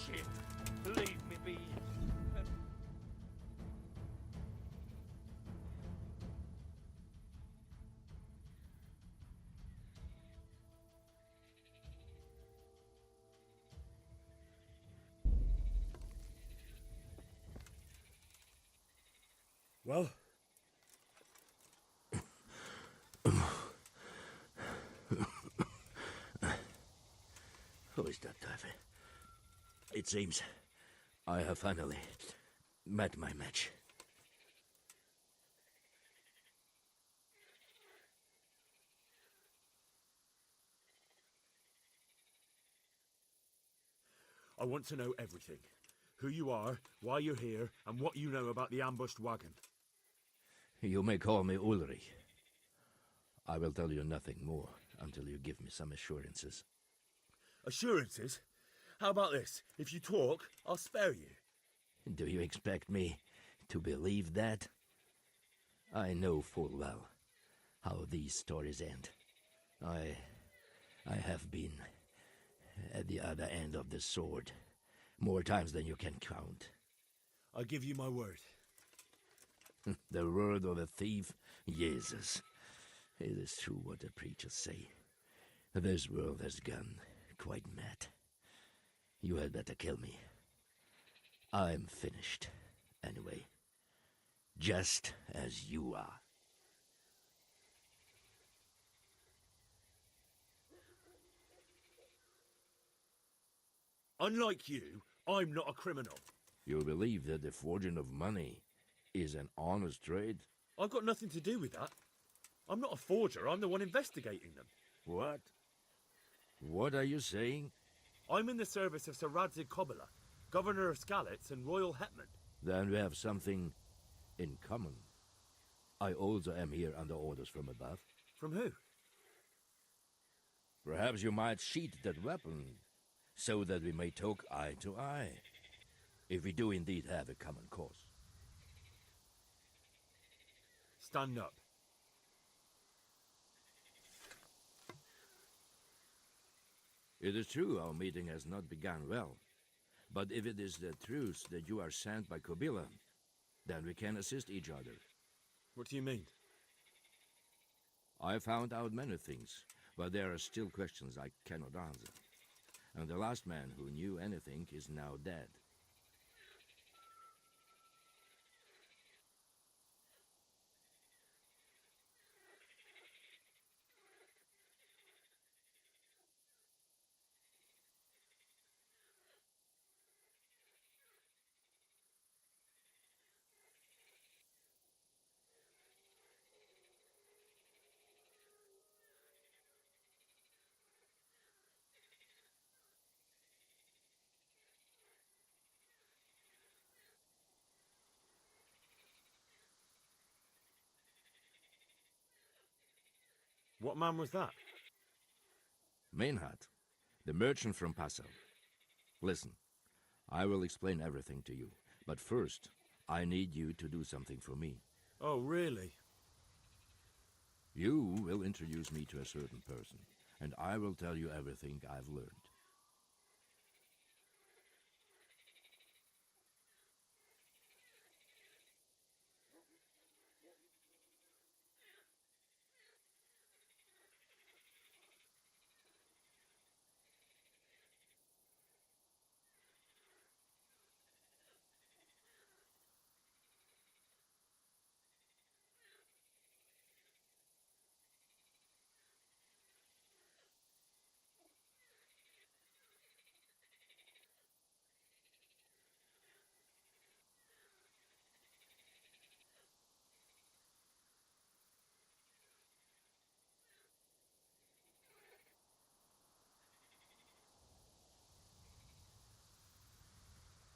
Shit, leave me be. Well? Who is that, David? It seems I have finally met my match. I want to know everything. Who you are, why you're here, and what you know about the ambushed wagon. You may call me Ulrich. I will tell you nothing more until you give me some assurances. Assurances? How about this? If you talk, I'll spare you. Do you expect me to believe that? I know full well how these stories end. I have been at the other end of the sword more times than you can count. I give you my word. The word of a thief? Jesus. It is true what the preachers say. This world has gone quite mad. You had better kill me. I'm finished, anyway. Just as you are. Unlike you, I'm not a criminal. You believe that the forging of money is an honest trade? I've got nothing to do with that. I'm not a forger, I'm the one investigating them. What? What are you saying? I'm in the service of Sir Radzig Kobyla, Governor of Skalitz and Royal Hetman. Then we have something in common. I also am here under orders from above. From who? Perhaps you might sheath that weapon, so that we may talk eye to eye, if we do indeed have a common cause. Stand up. It is true our meeting has not begun well, but if it is the truth that you are sent by Kobyla, then we can assist each other. What do you mean? I found out many things, but there are still questions I cannot answer. And the last man who knew anything is now dead. What man was that? Meinhard, the merchant from Passau. Listen, I will explain everything to you, but first, I need you to do something for me. Oh, really? You will introduce me to a certain person, and I will tell you everything I've learned.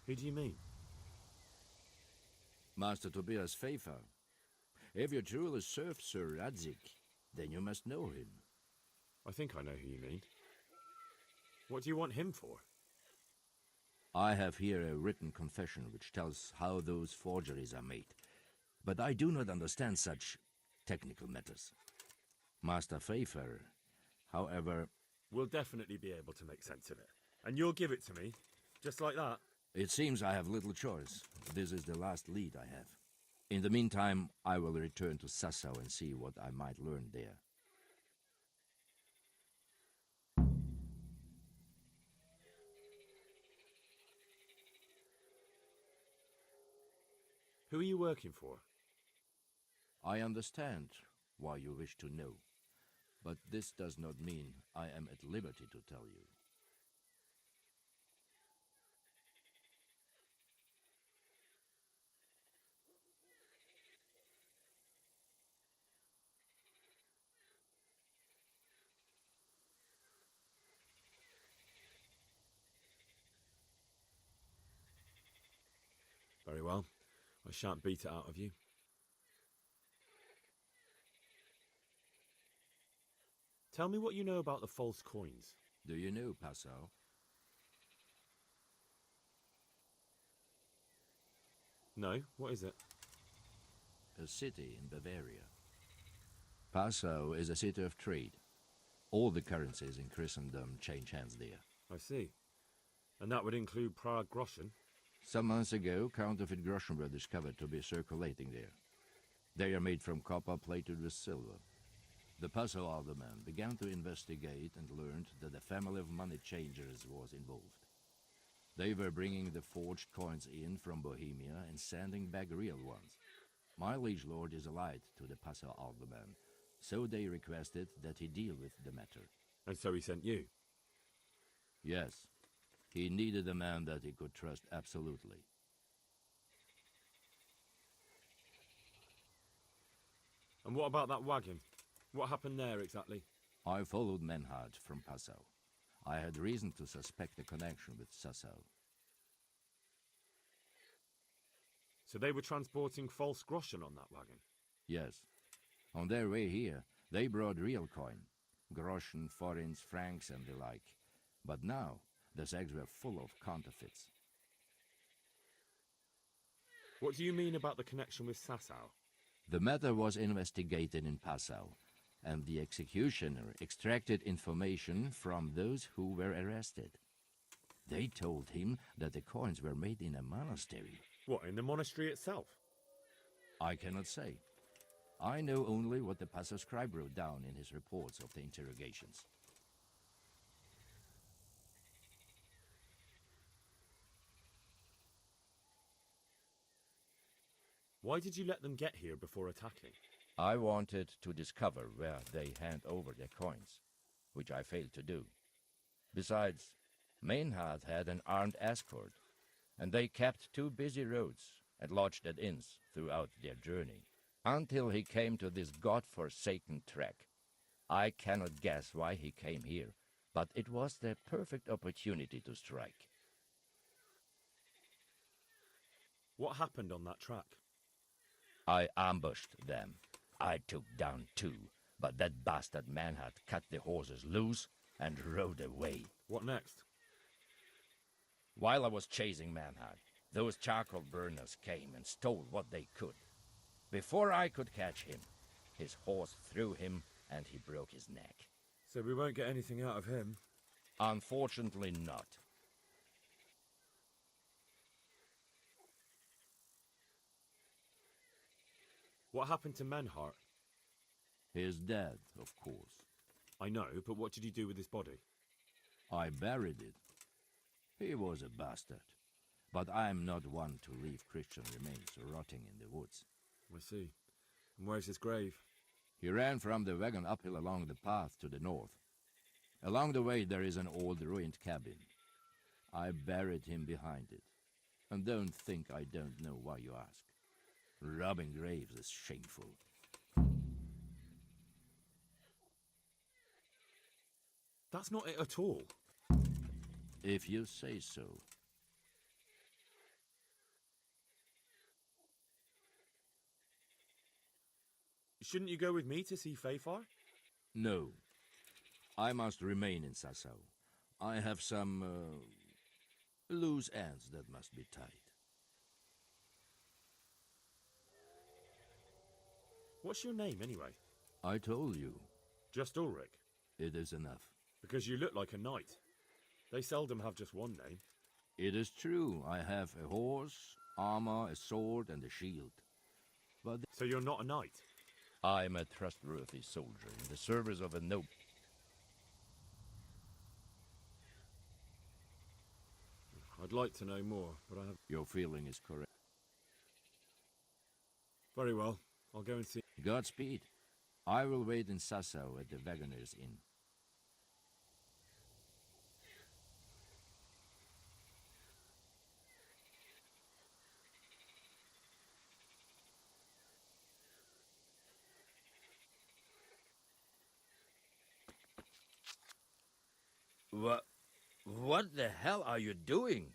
Who do you mean? Master Tobias Pfeiffer. If you truly serve Sir Radzig, then you must know him. I think I know who you mean. What do you want him for? I have here a written confession which tells how those forgeries are made, but I do not understand such technical matters. Master Fayfarer, however... We'll definitely be able to make sense of it. And you'll give it to me, just like that? It seems I have little choice. This is the last lead I have. In the meantime, I will return to Sasau and see what I might learn there. Who are you working for? I understand why you wish to know, but this does not mean I am at liberty to tell you. Very well. I shan't beat it out of you. Tell me what you know about the false coins. Do you know Passau? No? What is it? A city in Bavaria. Passau is a city of trade. All the currencies in Christendom change hands there. I see. And that would include Prague groschen? Some months ago, counterfeit groschen were discovered to be circulating there. They are made from copper plated with silver. The Passau alderman began to investigate and learned that a family of money changers was involved. They were bringing the forged coins in from Bohemia and sending back real ones. My liege lord is allied to the Passau alderman, so they requested that he deal with the matter. And so he sent you? Yes. He needed a man that he could trust absolutely. And what about that wagon? What happened there exactly? I followed Menhard from Passau. I had reason to suspect a connection with Sasau. So they were transporting false groschen on that wagon? Yes. On their way here, they brought real coin. Groschen, forints, francs and the like. But now, the sacks were full of counterfeits. What do you mean about the connection with Sasau? The matter was investigated in Passau, and the executioner extracted information from those who were arrested. They told him that the coins were made in a monastery. What, in the monastery itself? I cannot say. I know only what the Passau scribe wrote down in his reports of the interrogations. Why did you let them get here before attacking? I wanted to discover where they hand over their coins, which I failed to do. Besides, Meinhard had an armed escort, and they kept two busy roads and lodged at inns throughout their journey, until he came to this god-forsaken track. I cannot guess why he came here, but it was the perfect opportunity to strike. What happened on that track? I ambushed them. I took down two, but that bastard Meinhard cut the horses loose and rode away. What next? While I was chasing Meinhard, those charcoal burners came and stole what they could. Before I could catch him, his horse threw him and he broke his neck. So we won't get anything out of him? Unfortunately not. What happened to Menhart? He is dead, of course. I know, but what did you do with his body? I buried it. He was a bastard, but I am not one to leave Christian remains rotting in the woods. I see. And where's his grave? He ran from the wagon uphill along the path to the north. Along the way there is an old ruined cabin. I buried him behind it. And don't think I don't know why you ask. Robbing graves is shameful. That's not it at all. If you say so. Shouldn't you go with me to see Fayfar? No. I must remain in Sasau. I have some loose ends that must be tied. What's your name, anyway? I told you. Just Ulrich? It is enough. Because you look like a knight. They seldom have just one name. It is true. I have a horse, armor, a sword, and a shield. But So you're not a knight? I am a trustworthy soldier in the service of a noble. I'd like to know more, but I have... your feeling is correct. Very well. I'll go and see... Godspeed. I will wait in Sasau at the Wagoner's Inn. What the hell are you doing?